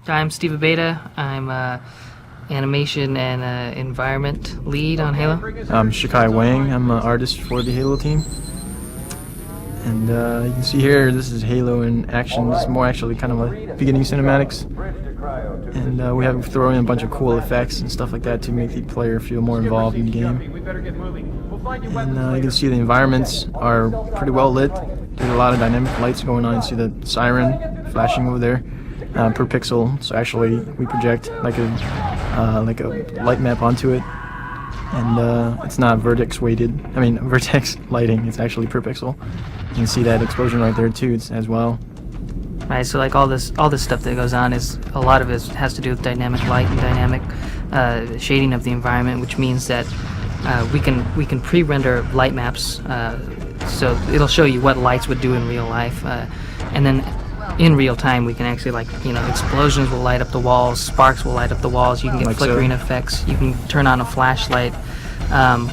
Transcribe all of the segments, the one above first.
I'm Steve Abeta. I'm animation and environment lead on Halo. I'm Shikai Wang. I'm an artist for the Halo team. And you can see here, this is Halo in action. This is more actually kind of a beginning cinematics. And we have thrown in a bunch of cool effects and stuff like that to make the player feel more involved in the game. And you can see the environments are pretty well lit. There's a lot of dynamic lights going on. You see the siren flashing over there per pixel. So actually, we project like a light map onto it. And it's not vertex lighting, it's actually per pixel. You can see that explosion right there too, as well. Right, so like all this stuff that goes on is, a lot of it has to do with dynamic light and dynamic shading of the environment, which means that we can pre-render light maps, so it'll show you what lights would do in real life, and then in real time we can actually, like, explosions will light up the walls, sparks will light up the walls, you can get like flickering effects, you can turn on a flashlight,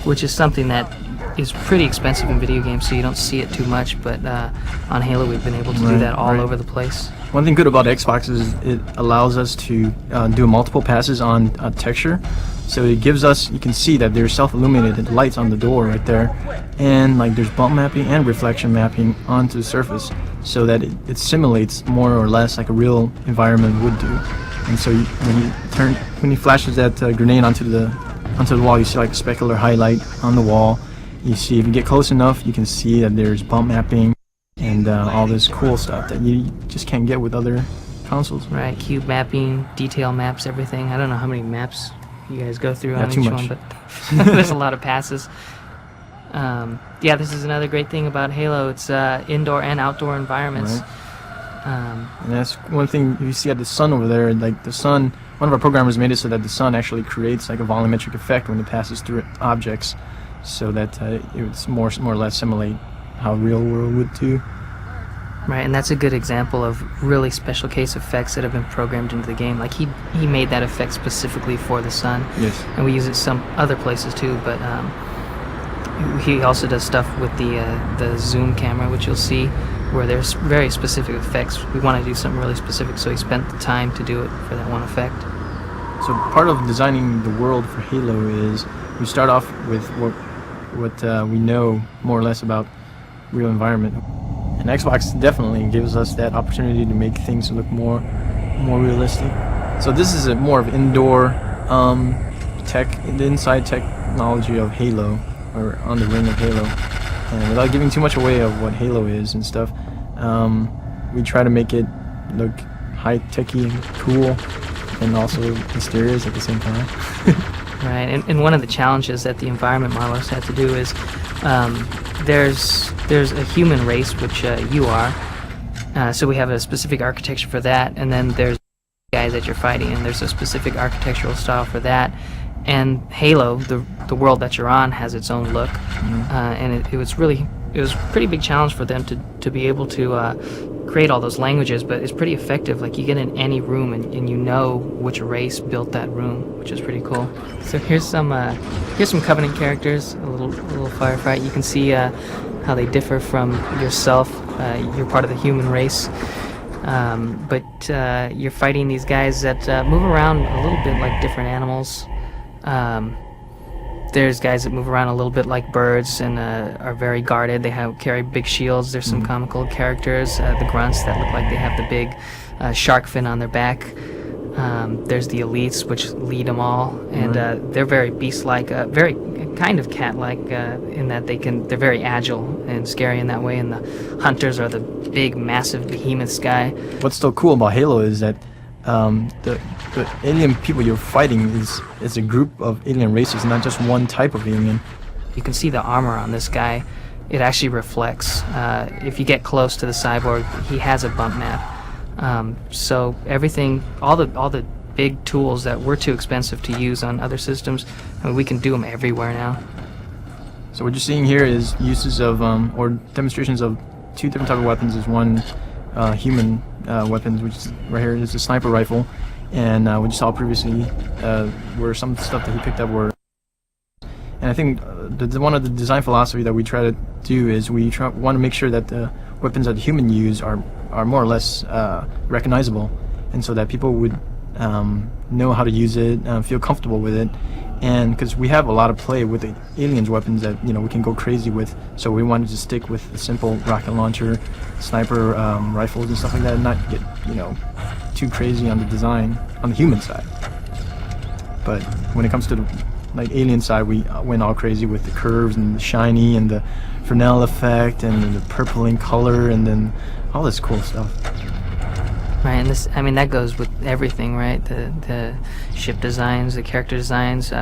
which is something that is pretty expensive in video games, so you don't see it too much, but on Halo we've been able to do that all over the place. One thing good about Xbox is it allows us to do multiple passes on texture, so it gives us, you can see that there's self-illuminated lights on the door right there, and like there's bump mapping and reflection mapping onto the surface, so that it simulates more or less like a real environment would do. And so when he flashes that grenade onto the wall, you see like a specular highlight on the wall. You see, if you get close enough, you can see that there's bump mapping and all this cool stuff that you just can't get with other consoles. Right, cube mapping, detail maps, everything. I don't know how many maps you guys go through on each one, but there's a lot of passes. Yeah, this is another great thing about Halo. It's indoor and outdoor environments. Right. And that's one thing you see at the sun over there. Like the sun, one of our programmers made it so that the sun actually creates like a volumetric effect when it passes through objects, so that it would more or less simulate how real world would do. Right, and that's a good example of really special case effects that have been programmed into the game. Like he made that effect specifically for the sun. Yes. And we use it some other places too, but he also does stuff with the zoom camera, which you'll see, where there's very specific effects. We want to do something really specific, so he spent the time to do it for that one effect. So part of designing the world for Halo is we start off with what we know more or less about real environment. And Xbox definitely gives us that opportunity to make things look more realistic. So this is a more of indoor the inside technology of Halo, or on the ring of Halo. And without giving too much away of what Halo is and stuff, we try to make it look high-techy and cool, and also mysterious at the same time. Right, and one of the challenges that the environment modelers had to do is there's a human race, which you are, so we have a specific architecture for that, and then there's guys that you're fighting, and there's a specific architectural style for that. And Halo, the world that you're on, has its own look, and it was a pretty big challenge for them to be able to create all those languages, but it's pretty effective. Like, you get in any room and you know which race built that room, which is pretty cool. So here's some Covenant characters, a little firefight. You can see how they differ from yourself. You're part of the human race, but you're fighting these guys that move around a little bit like different animals. There's guys that move around a little bit like birds and are very guarded. They carry big shields. There's some comical characters, the grunts that look like they have the big shark fin on their back. There's the elites, which lead them all, and they're very beast-like, very kind of cat-like in that they're very agile and scary in that way. And the hunters are the big, massive behemoths guy. What's so cool about Halo is that the alien people you're fighting is a group of alien races, not just one type of alien. You can see the armor on this guy. It actually reflects. If you get close to the cyborg, he has a bump map. So everything, all the big tools that were too expensive to use on other systems, we can do them everywhere now. So what you're seeing here is uses of or demonstrations of two different types of weapons. There's one human weapons, which is right here is a sniper rifle, and what you saw previously were some stuff that he picked up were. And I think one of the design philosophy that we try to do is we want to make sure that the weapons that the human use are more or less recognizable. and so that people would know how to use it, feel comfortable with it, and because we have a lot of play with the aliens weapons that we can go crazy with, so we wanted to stick with the simple rocket launcher, sniper rifles and stuff like that, and not get too crazy on the design on the human side. But when it comes to the alien side, we went all crazy with the curves and the shiny and the Fresnel effect and the purpling color and then all this cool stuff. Right, and this, I mean, that goes with everything, right? The ship designs, the character designs,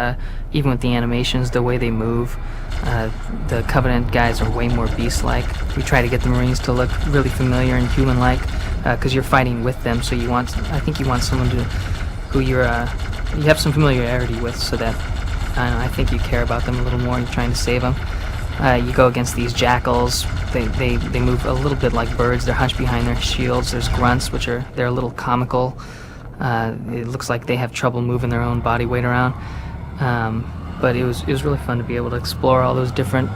even with the animations, the way they move. The Covenant guys are way more beast-like. We try to get the Marines to look really familiar and human-like, because you're fighting with them. So I think you want someone who you have some familiarity with, so that I think you care about them a little more. You're trying to save them. You go against these jackals. They move a little bit like birds. They're hunched behind their shields. There's grunts, they're a little comical. It looks like they have trouble moving their own body weight around. But it was really fun to be able to explore all those different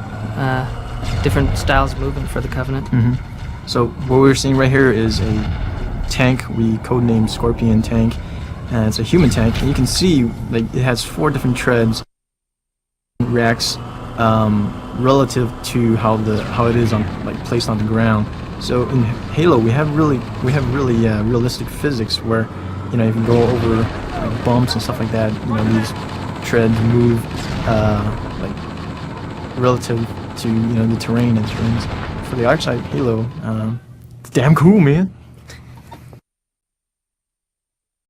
styles of movement for the Covenant. Mm-hmm. So what we're seeing right here is a tank we codenamed Scorpion tank, and it's a human tank. And you can see it has 4 different treads, reacts relative to how it is on placed on the ground. So in Halo we have really realistic physics where you can go over bumps and stuff like that. These treads move relative to the terrain and things. For the Arc side Halo, it's damn cool, man.